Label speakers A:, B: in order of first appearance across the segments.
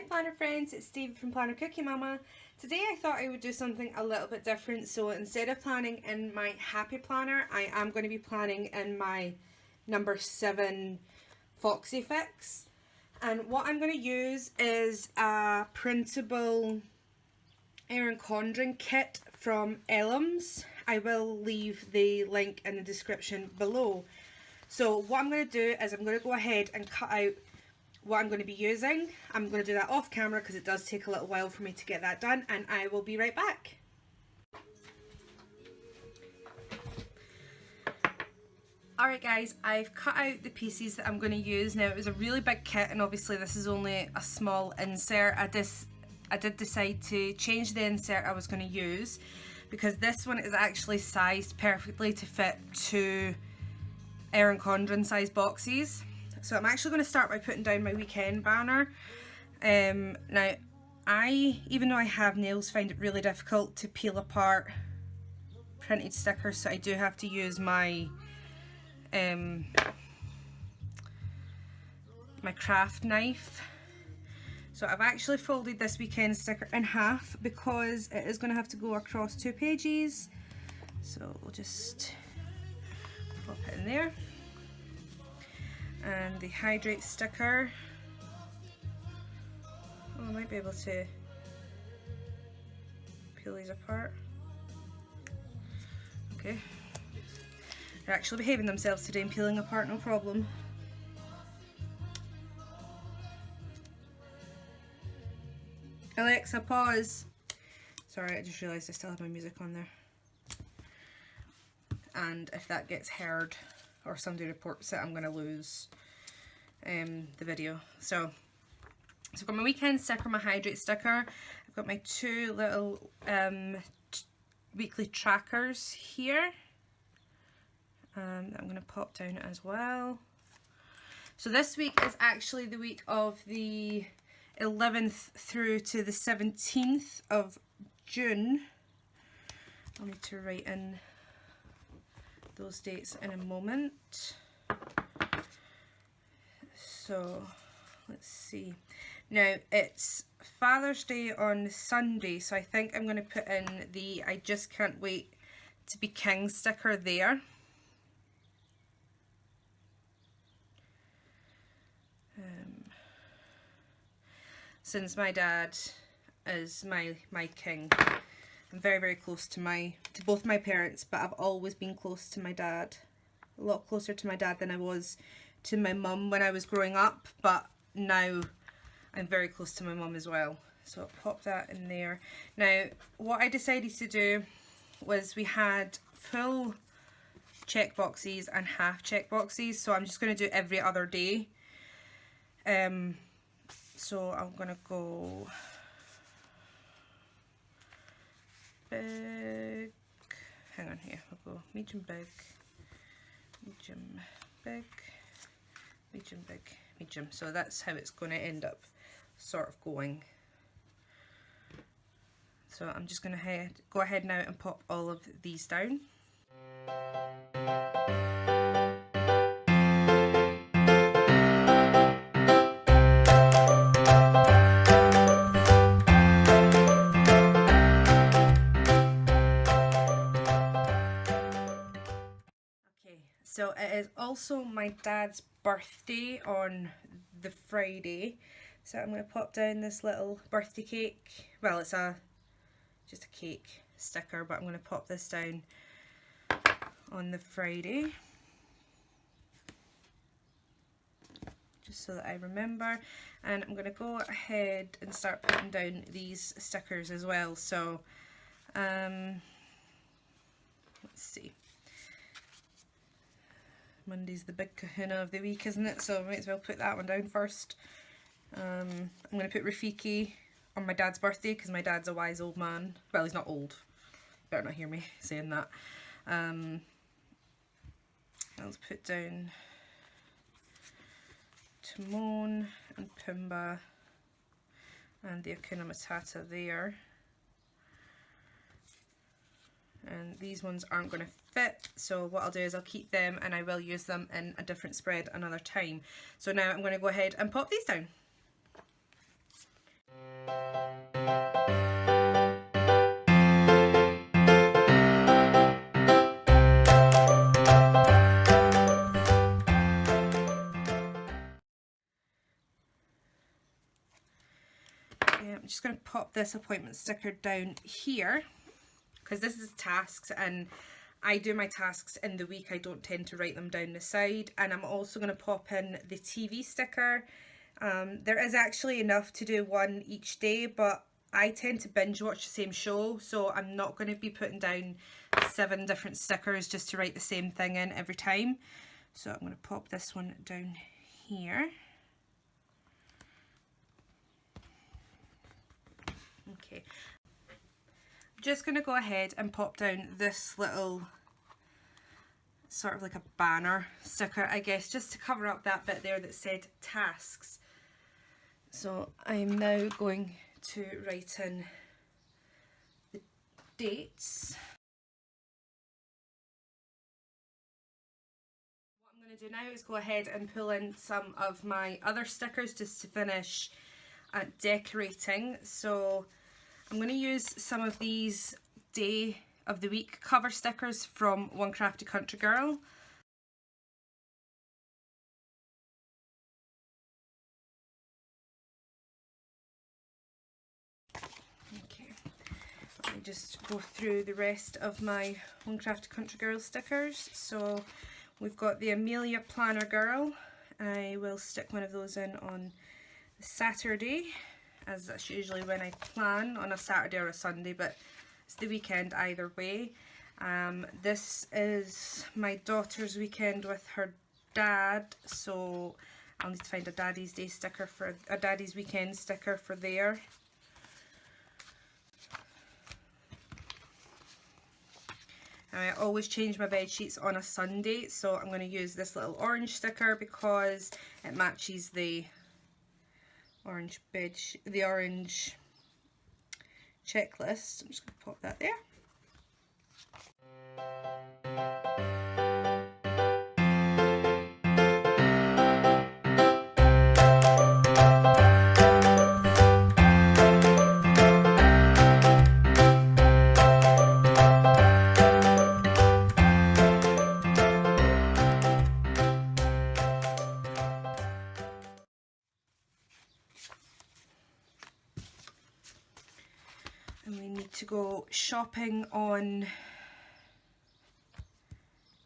A: Hi planner friends, it's Steve from Planner Cookie Mama. Today I thought I would do something a little bit different, so instead of planning in my happy planner, I am going to be planning in my number 7 Foxy Fix. And what I'm going to use is a printable Erin Condren kit from Elms. I will leave the link in the description below. So what I'm going to do is I'm going to go ahead and cut out what I'm going to be using. I'm going to do that off camera because it does take a little while for me to get that done, and I will be right back. Alright guys, I've cut out the pieces that I'm going to use. Now it was a really big kit and obviously this is only a small insert. I did decide to change the insert I was going to use because this one is actually sized perfectly to fit 2 Erin Condren size boxes. So I'm actually going to start by putting down my weekend banner. Now even though I have nails, find it really difficult to peel apart printed stickers, so I do have to use my my craft knife. So I've actually folded this weekend sticker in half because it is going to have to go across 2 pages. So we'll just pop it in there. And the hydrate sticker, oh, I might be able to peel these apart. Okay, they're actually behaving themselves today and peeling apart, no problem. Alexa, pause. Sorry, I just realised I still have my music on there. And if that gets heard or somebody reports it, I'm going to lose the video. So I've got my weekend sticker, my hydrate sticker. I've got my 2 little weekly trackers here. I'm going to pop down as well. So this week is actually the week of the 11th through to the 17th of June. I'll need to write in those dates in a moment. So let's see. Now it's Father's Day on Sunday, so I think I'm going to put in the I just can't wait to be king sticker there. Since my dad is my king, I'm very, very close to both my parents, but I've always been close to my dad. A lot closer to my dad than I was to my mum when I was growing up, but now I'm very close to my mum as well. So I'll pop that in there. Now, what I decided to do was we had full check boxes and half check boxes, so I'm just going to do every other day. So I'm going to go big, hang on here, I'll go medium big, medium big, medium big, medium. So that's how it's going to end up sort of going. So I'm just going to go ahead now and pop all of these down. So it is also my dad's birthday on the Friday, so I'm going to pop down this little birthday cake. Well, it's just a cake sticker, but I'm going to pop this down on the Friday, just so that I remember. And I'm going to go ahead and start putting down these stickers as well. So let's see. Monday's the big kahuna of the week, isn't it? So I might as well put that one down first. I'm going to put Rafiki on my dad's birthday because my dad's a wise old man. Well, he's not old. You better not hear me saying that. Let's put down Timon and Pumbaa and the Hakuna Matata there. And these ones aren't going to fit, so what I'll do is I'll keep them and I will use them in a different spread another time. So now I'm going to go ahead and pop these down. Yeah, I'm just going to pop this appointment sticker down here because this is tasks, and I do my tasks in the week. I don't tend to write them down the side. And I'm also going to pop in the TV sticker. There is actually enough to do one each day, but I tend to binge watch the same show, so I'm not going to be putting down 7 different stickers just to write the same thing in every time. So I'm going to pop this one down here. Okay, I'm just going to go ahead and pop down this little sort of like a banner sticker, I guess, just to cover up that bit there that said tasks. So I'm now going to write in the dates. What I'm going to do now is go ahead and pull in some of my other stickers just to finish decorating. So I'm going to use some of these day of the week cover stickers from One Crafty Country Girl. Okay, let me just go through the rest of my One Crafty Country Girl stickers. So we've got the Amelia Planner Girl. I will stick one of those in on Saturday, as that's usually when I plan, on a Saturday or a Sunday, but it's the weekend either way. This is my daughter's weekend with her dad, so I'll need to find a Daddy's Day sticker for a Daddy's Weekend sticker for there. I always change my bed sheets on a Sunday, so I'm going to use this little orange sticker because it matches the orange orange checklist. I'm just going to pop that there. And we need to go shopping on,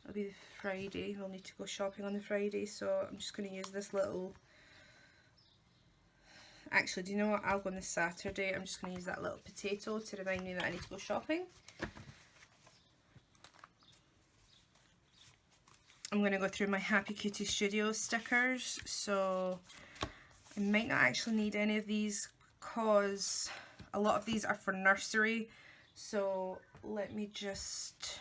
A: it'll be Friday, we'll need to go shopping on the Friday, so I'm just going to use this little, actually, do you know what, I'll go on the Saturday. I'm just going to use that little potato to remind me that I need to go shopping. I'm going to go through my Happy Cutie Studio stickers, so I might not actually need any of these because a lot of these are for nursery, so let me just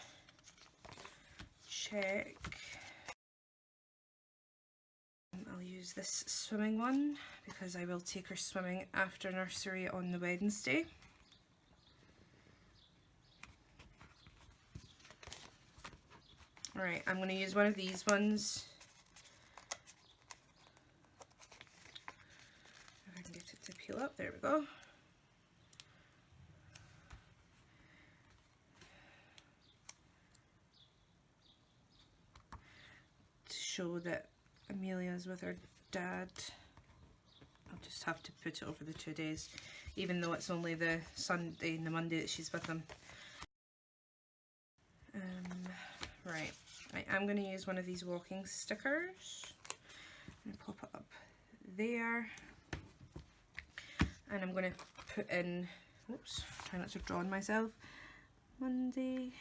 A: check. I'll use this swimming one because I will take her swimming after nursery on the Wednesday. Alright, I'm going to use one of these ones. If I can get it to peel up, there we go. Show that Amelia's with her dad. I'll just have to put it over the 2 days, even though it's only the Sunday and the Monday that she's with them. Right, I'm going to use one of these walking stickers and pop it up there, and I'm going to put in, oops, try not to draw on myself, Monday,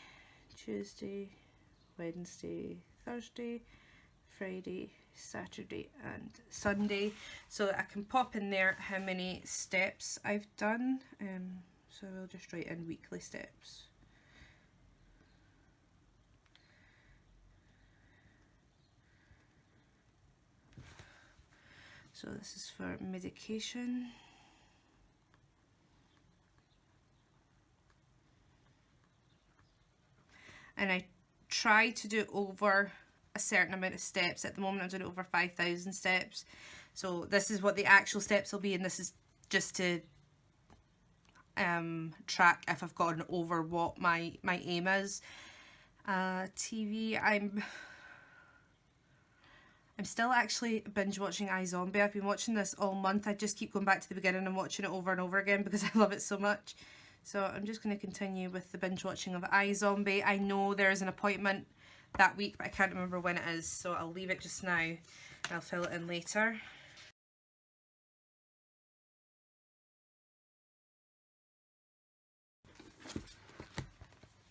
A: Tuesday, Wednesday, Thursday, Friday, Saturday and Sunday, so that I can pop in there how many steps I've done. So I'll just write in weekly steps. So this is for medication. And I try to do over a certain amount of steps. At the moment I'm doing over 5,000 steps. So this is what the actual steps will be, and this is just to track if I've gotten over what my aim is. TV, I'm still actually binge watching iZombie. I've been watching this all month. I just keep going back to the beginning and watching it over and over again because I love it so much. So I'm just going to continue with the binge watching of iZombie. I know there is an appointment that week, but I can't remember when it is, so I'll leave it just now and I'll fill it in later.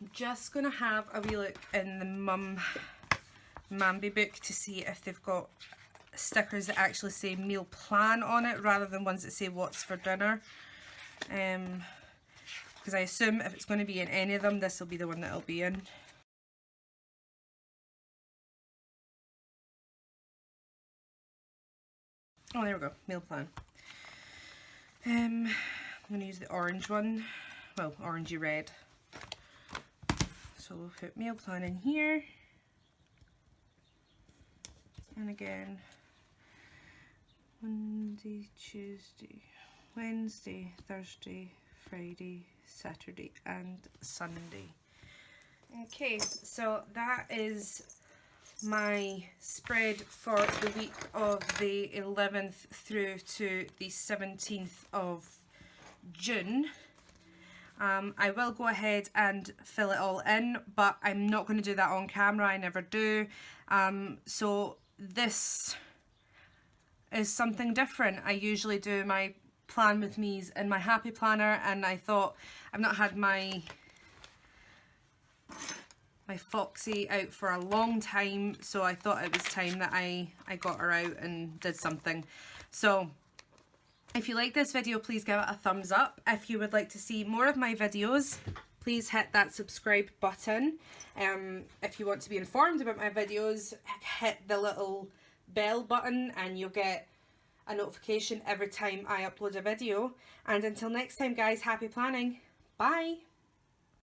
A: I'm just going to have a wee look in the Mambi book to see if they've got stickers that actually say meal plan on it rather than ones that say what's for dinner, because I assume if it's going to be in any of them, this will be the one that it'll be in. Oh, there we go, meal plan. I'm going to use the orange one, well, orangey red. So we'll put meal plan in here, and again Monday, Tuesday, Wednesday, Thursday, Friday, Saturday and Sunday. Okay, so that is my spread for the week of the 11th through to the 17th of June. I will go ahead and fill it all in, but I'm not going to do that on camera. I never do. So this is something different. I usually do my plan with me's in my happy planner, and I thought I've not had my Foxy out for a long time, so I thought it was time that I got her out and did something. So if you like this video, please give it a thumbs up. If you would like to see more of my videos, please hit that subscribe button. If you want to be informed about my videos, hit the little bell button and you'll get a notification every time I upload a video. And until next time guys, happy planning. Bye!